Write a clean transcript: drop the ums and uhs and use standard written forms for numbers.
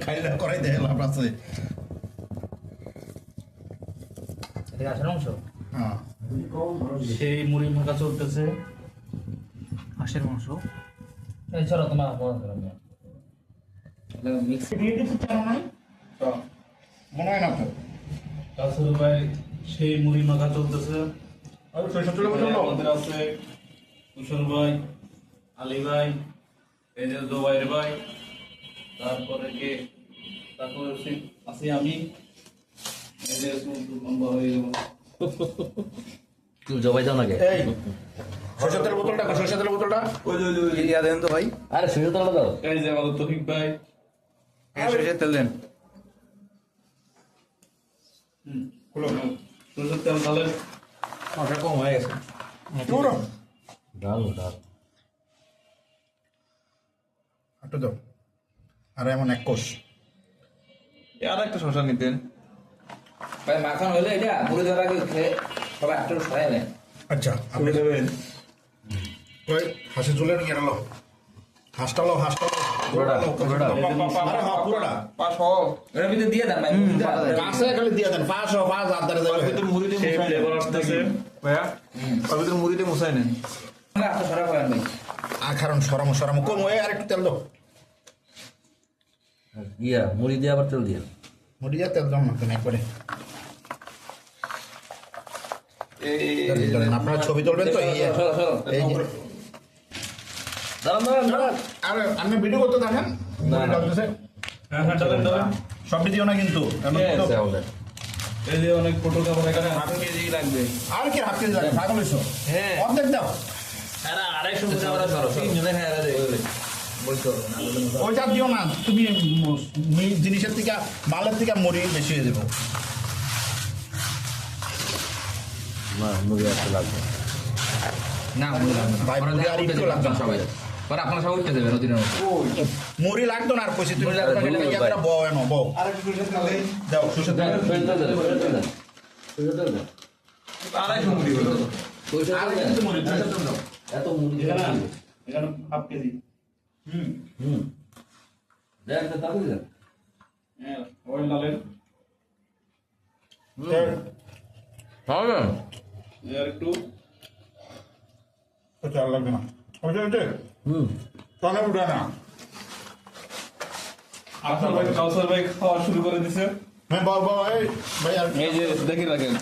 খাইলে করাই দেয় লাভ আছে। এটা আসল অংশ। হ্যাঁ সেই মুড়ি মাখা চলতেছে। হাঁসের মাংস। এই চলো তোমার বড় করো না। মিক্স দিয়ে দিতে চাও না তো মনে হয় না তো। কাসুর ভাই সেই মুড়ি মাখা চলতেছে। আর সরষের তেল বোতল দাও। আমাদের আছে কুশল ভাই, আলী ভাই, এই যে জোবাইর ভাই, তারপরে আছি আমি, এই যে লম্বা হয়ে গেল। তুই জবাই দাও নাকি? এই সরষের তেল বোতলটা সরষের তেল বোতলটা ওই দিয়া দেন তো ভাই। আরে সুযোগ তো দাও। এই যে আমাদের তৌফিক ভাই, সরষের তেল দেন। খুলো সরষের তেল ঢালেন। ওটা কম হয়ে গেছে। পুরো ডাল ডাল। একটু দাও আর এমন এক কোষ। আর একটা শশা নিতেন। ভাই মাখন হলে এটা মুড়ি ধরা খেয়ে সবাই একটু সরাই নেয়। আচ্ছা আপনি দেবেন ওই হাসি চুলে নিয়ে গেল হাঁসটা লো পুরোটা আরে হ্যাঁ পুরোটা পাঁচ হও। এর ভিতরে দিয়ে দেন ভাই কাছে খালি দিয়ে দেন পাঁচ হাত ধরে দেবে ভিতরে মুড়িতে সেই মুছাই ফ্লেভার নেন আসতেছে। ভাইয়া। ওর ভিতরে মুড়িতে মুছাই নেন। আপনি সরা করেন ভাই। আর কারণ সরামো কম হয়ে আর একটু তেল দাও ইয়া মুড়ি দিয়ে আবার তেল দিয়ে। মুড়ি যা তেল দাও না কেন একবারে আপনারা ছবি তুলবেন তো এই সরো সরো এই যে দাঁড়ান দাঁড়ান দাঁড়ান। আরে আপনি ভিডিও করতে থাকেন না, না। হ্যাঁ হ্যাঁ ঢালেন ঢালেন। সব দিও না কিন্তু এই যে অনেক ফটো কাপড় এখানে হাফ কেজি লাগবে। আর কি হাফ কেজি লাগে পাগল হইছো হ্যাঁ। অর্ধেক দাও এরা 250 মিনিট আমরা সরো। তিনজনে হ্যাঁ বলতে হবে না। ওইটা দিও না তুমি জিনিসের থেকে মালের থেকে মুড়ি বেশি হয়ে দেবো না মুড়ি আসতে লাগবে। না মুড়ি লাগবে না। ভাই, মুড়ি আর একটু লাগবে না। সবাই পরে আপনারা সবাই উঠতে দেবেন ওদিনের মতো। মুড়ি লাগতো না আর কইছি তুমি মুড়ি লাগতো না, মুড়ি ভাই। ইয়াটা বউ এনো বউ আর একটু সরষের তেল দেন। দাও সুসে দাও তেল তেল তেল তেল তেল। সুযোগ তেল দাও। 250 মুড়ি হলো। সরষের আর তেল কিন্তু দাও। মুড়ি সরষের তেল দাও এত মুড়ি দিয়ে এখানে দিবে। এখানে হাফ কেজি। দেন তো তাহলে দেন। হ্যাঁ অয়েল ঢালেন। হবে। আর একটু তো চাল লাগবে না ওইটা তনে উঠে না আপনার ভাই কাউসার ভাই খাওয়া শুরু করে দিছে। হ্যাঁ বল এই ভাই আর এই যে দেখি রাখেন।